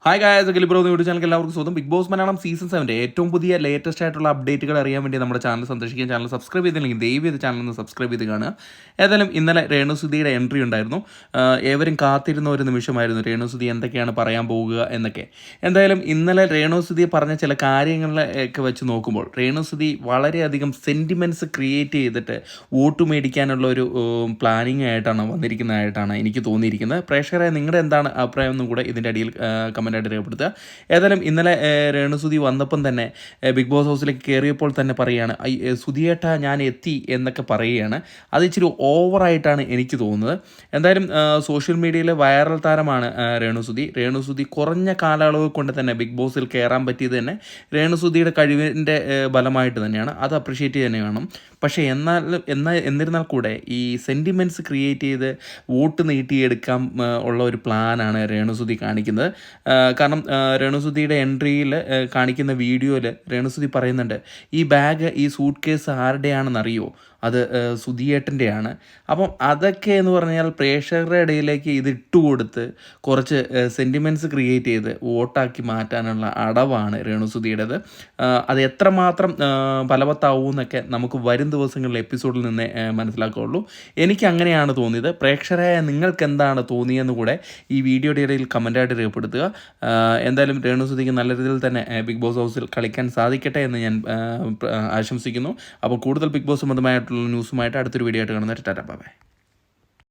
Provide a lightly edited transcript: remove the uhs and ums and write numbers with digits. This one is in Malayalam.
ഹായ് ഗായ്സ്, ഗലിബ്രോ യൂട്യൂബ് ചാനലിൽ എല്ലാവർക്കും സ്വന്തം ബിഗ് ബോസ് മലയാളം സീസൺ 7 ഏറ്റവും പുതിയ ലേറ്റസ്റ്റ് ആയിട്ടുള്ള അപ്ഡേറ്റുകൾ അറിയാൻ വേണ്ടി നമ്മുടെ ചാനൽ സന്ദർശിക്കാൻ ചാനൽ സബ്സ്ക്രൈബ് ചെയ്തില്ലെങ്കിൽ ദയവ് ചെയ്ത് ചാനൽ ഒന്ന് സബ്സ്ക്രൈബ് ചെയ്ത് കാണുക. ഏതായാലും ഇന്നലെ രേണുസുധിയുടെ എൻട്രി ഉണ്ടായിരുന്നു. ഏവരും കാത്തിരുന്ന ഒരു നിമിഷമായിരുന്നു രേണുസുധി എന്തൊക്കെയാണ് പറയാൻ പോവുക എന്നൊക്കെ. എന്തായാലും ഇന്നലെ രേണുസുധി പറഞ്ഞ ചില കാര്യങ്ങളൊക്കെ വെച്ച് നോക്കുമ്പോൾ രേണുസുധി വളരെയധികം സെൻറ്റിമെൻറ്റ്സ് ക്രിയേറ്റ് ചെയ്തിട്ട് വോട്ട് മേടിക്കാനുള്ള ഒരു പ്ലാനിങ് ആയിട്ടാണ് വന്നിരിക്കുന്നതായിട്ടാണ് എനിക്ക് തോന്നിയിരിക്കുന്നത്. പ്രേക്ഷകരെ നിങ്ങളുടെ എന്താണ് അഭിപ്രായം എന്നും കൂടെ ഇതിൻ്റെ അടിയിൽ കമൻറ്റായിട്ട് രേഖപ്പെടുത്തുക. ഏതായാലും ഇന്നലെ രേണുസുധി വന്നപ്പം തന്നെ ബിഗ് ബോസ് ഹൗസിലേക്ക് കയറിയപ്പോൾ തന്നെ പറയുകയാണ്, സുധിയേട്ട ഞാൻ എത്തി എന്നൊക്കെ പറയുകയാണ്. അത് ഇച്ചിരി ഓവറായിട്ടാണ് എനിക്ക് തോന്നുന്നത്. എന്തായാലും സോഷ്യൽ മീഡിയയിലെ വൈറൽ താരമാണ് രേണുസുധി കുറഞ്ഞ കാലയളവ് കൊണ്ട് തന്നെ ബിഗ് ബോസിൽ കയറാൻ പറ്റിയത് തന്നെ രേണുസുധിയുടെ കഴിവിൻ്റെ ബലമായിട്ട് തന്നെയാണ്. അത് അപ്രിഷ്യേറ്റ് തന്നെ വേണം. പക്ഷേ എന്നിരുന്നാൽ കൂടെ ഈ സെൻറ്റിമെൻറ്റ്സ് ക്രിയേറ്റ് ചെയ്ത് വോട്ട് നീട്ടിയെടുക്കാൻ ഉള്ള ഒരു പ്ലാനാണ് രേണുസുധി കാണിക്കുന്നത്. കാരണം രേണുസുധിയുടെ എൻട്രിയിൽ കാണിക്കുന്ന വീഡിയോയിൽ രേണുസുധി പറയുന്നുണ്ട്, ഈ ബാഗ് ഈ സൂട്ട് കേസ് ആരുടെയാണെന്നറിയോ, അത് സുധിയേട്ടൻ്റെയാണ്. അപ്പം അതൊക്കെ എന്ന് പറഞ്ഞാൽ പ്രേക്ഷകരുടെ ഇടയിലേക്ക് ഇത് ഇട്ടുകൊടുത്ത് കുറച്ച് സെൻറ്റിമെൻറ്റ്സ് ക്രിയേറ്റ് ചെയ്ത് വോട്ടാക്കി മാറ്റാനുള്ള അടവാണ് രേണുസുധിയുടേത്. അത് എത്രമാത്രം ഫലവത്താവുമെന്നൊക്കെ നമുക്ക് വരും ദിവസങ്ങളിലെ എപ്പിസോഡിൽ നിന്ന് മനസ്സിലാക്കുകയുള്ളൂ. എനിക്ക് അങ്ങനെയാണ് തോന്നിയത്. പ്രേക്ഷകരായ നിങ്ങൾക്ക് എന്താണ് തോന്നിയെന്ന് കൂടെ ഈ വീഡിയോയുടെ ഇടയിൽ കമൻറ്റായിട്ട് രേഖപ്പെടുത്തുക. എന്തായാലും രേണുസുധിക്ക് നല്ല രീതിയിൽ തന്നെ ബിഗ് ബോസ് ഹൗസിൽ കളിക്കാൻ സാധിക്കട്ടെ എന്ന് ഞാൻ ആശംസിക്കുന്നു. അപ്പോൾ കൂടുതൽ ബിഗ് ബോസ് സംബന്ധമായിട്ടുള്ള ന്യൂസുമായിട്ട് അടുത്തൊരു വീഡിയോ ആയിട്ട് കാണുന്നവരെ ടാറ്റാ ബൈ.